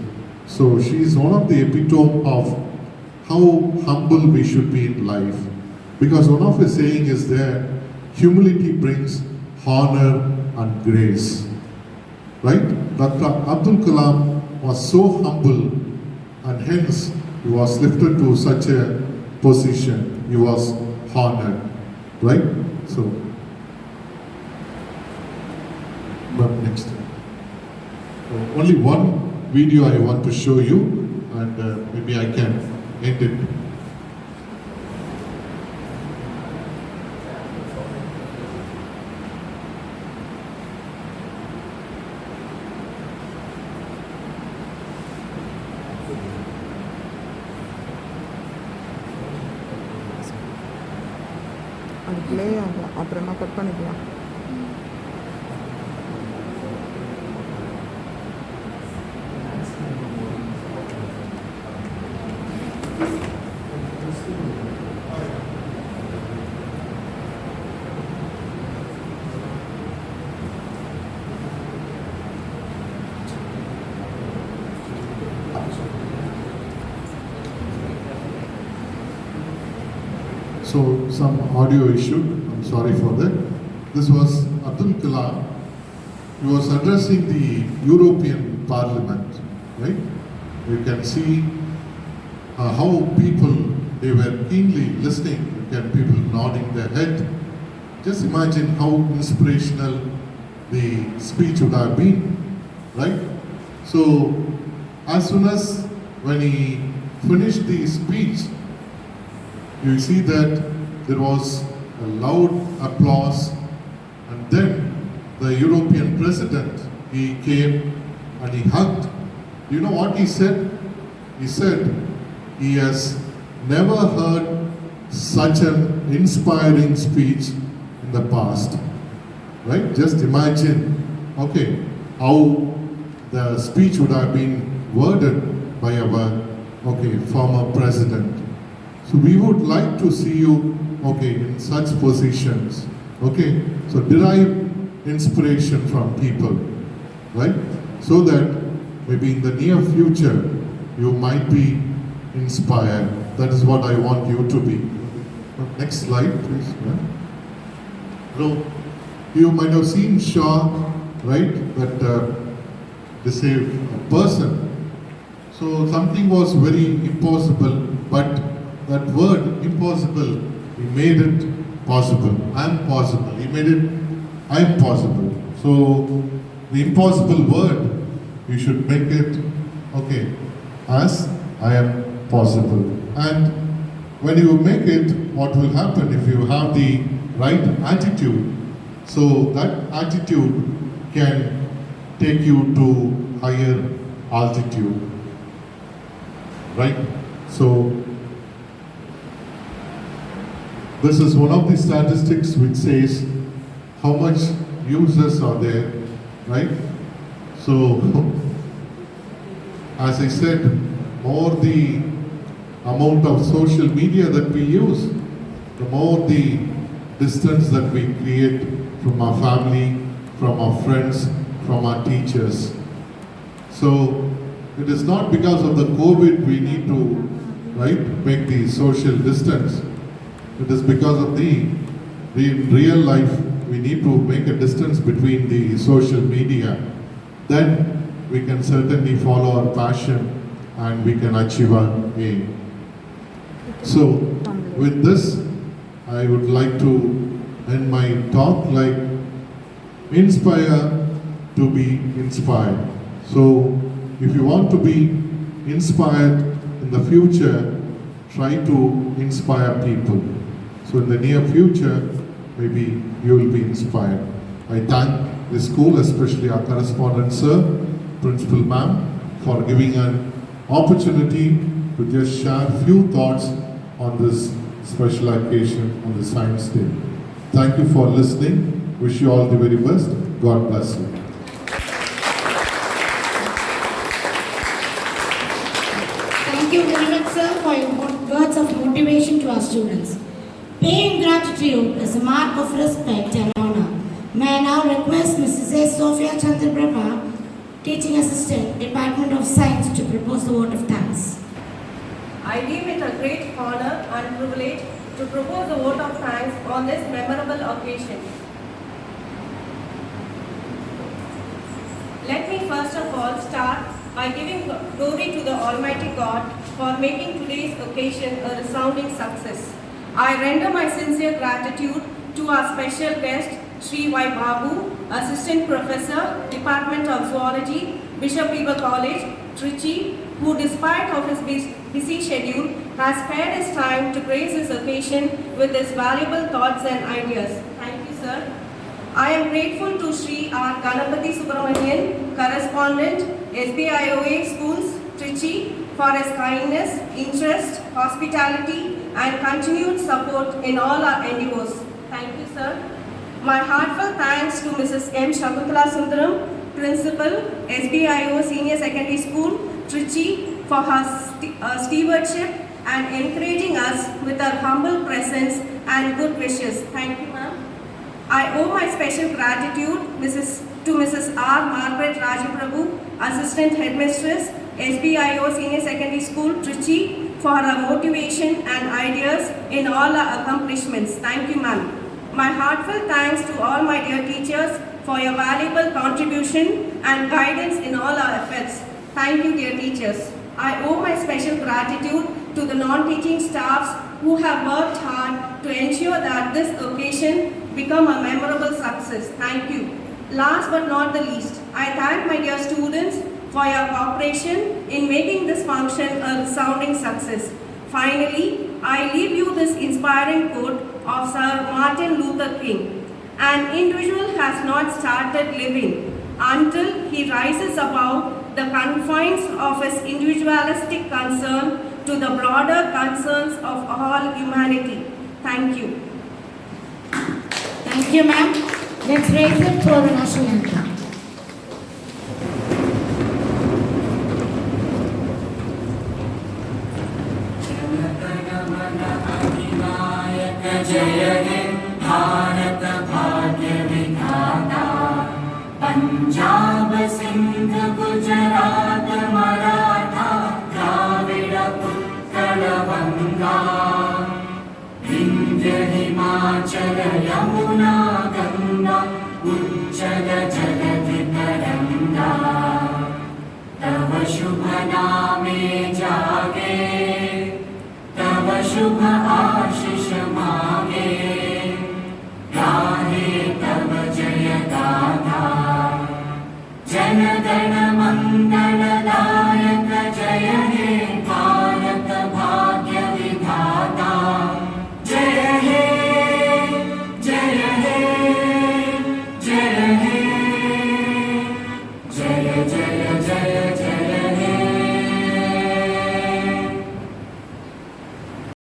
So she is one of the epitome of how humble we should be in life. Because one of his saying is there, humility brings honor and grace. Right? Dr. Abdul Kalam was so humble and hence he was lifted to such a position. He was honored. Right? So, but next. So only one video I want to show you, and maybe I can end it. அது play ஆகலாம் அப்புறமா cut பண்ணிக்கலாம். So some audio issue, I'm sorry for that. This was Abdul Kalam. He was addressing the European Parliament, right? You can see how people, they were keenly listening. You can people nodding their head. Just imagine how inspirational the speech would have been, right? So as soon as when he finished the speech, you see that there was a loud applause, and then the European president, he came and he hugged. You know what he said? He said he has never heard such an inspiring speech in the past. Right? Just imagine, how the speech would have been worded by our, former president. So we would like to see you, in such positions, So derive inspiration from people, right? So that maybe in the near future, you might be inspired. That is what I want you to be. Next slide, please. Yeah. So, you might have seen Shaw, right? That they say a person. So something was very impossible, but that word impossible, he made it possible. I am possible. He made it I am possible. So the impossible word, you should make it okay as I am possible. And when you make it, what will happen if you have the right attitude? So that attitude can take you to higher altitude, right? So this is one of the statistics which says how much users are there, right? So as I said, more the amount of social media that we use, the more the distance that we create from our family, from our friends, from our teachers. So it is not because of the COVID we need to, right, make the social distance. It is because of the real life we need to make a distance between the social media. Then we can certainly follow our passion and we can achieve our aim. So with this, I would like to end my talk like inspire to be inspired. So if you want to be inspired in the future, try to inspire people. So in the near future, maybe you will be inspired. I thank the school, especially our correspondent sir, principal ma'am, for giving an opportunity to just share a few thoughts on this special occasion on the Science Day. Thank you for listening. Wish you all the very best. God bless you. Thank you very much, sir, for your words of motivation to our students. Paying gratitude is a mark of respect and honor. May I now request Mrs. A. Sophia Chandraprabha, Teaching Assistant, Department of Science, to propose the vote of thanks. I deem it a great honor and privilege to propose a vote of thanks on this memorable occasion. Let me first of all start by giving glory to the Almighty God for making today's occasion a resounding success. I render my sincere gratitude to our special guest, Sri Y. Babu, Assistant Professor, Department of Zoology, Bishop Weber College, Trichy, who despite of his busy schedule has spared his time to grace this occasion with his valuable thoughts and ideas. Thank you, sir. I am grateful to Sri R. Ganapati Subramanian, Correspondent, SBIOA Schools, Trichy, for his kindness, interest, hospitality, and continued support in all our endeavors. Thank you, sir. My heartfelt thanks to Mrs. M. Shakuntala Sundaram, Principal, SBIO Senior Secondary School, Trichy, for her stewardship and encouraging us with her humble presence and good wishes. Thank you, ma'am. I owe my special gratitude to Mrs. R. Margaret Rajaprabhu, Assistant Headmistress, SBIO Senior Secondary School, Trichy, for her motivation and ideas in all our accomplishments. Thank you, ma'am. My heartfelt thanks to all my dear teachers for your valuable contribution and guidance in all our efforts. Thank you, dear teachers. I owe my special gratitude to the non-teaching staffs who have worked hard to ensure that this occasion become a memorable success. Thank you. Last but not the least, I thank my dear students for your cooperation in making this function a resounding success. Finally, I leave you this inspiring quote of Sir Martin Luther King. An individual has not started living until he rises above the confines of his individualistic concern to the broader concerns of all humanity. Thank you. Thank you, ma'am. Let's raise it for the national anthem. जय हे भारत भाग्य विधाता पंजाब सिंध गुजरात मराठा अरुणाचल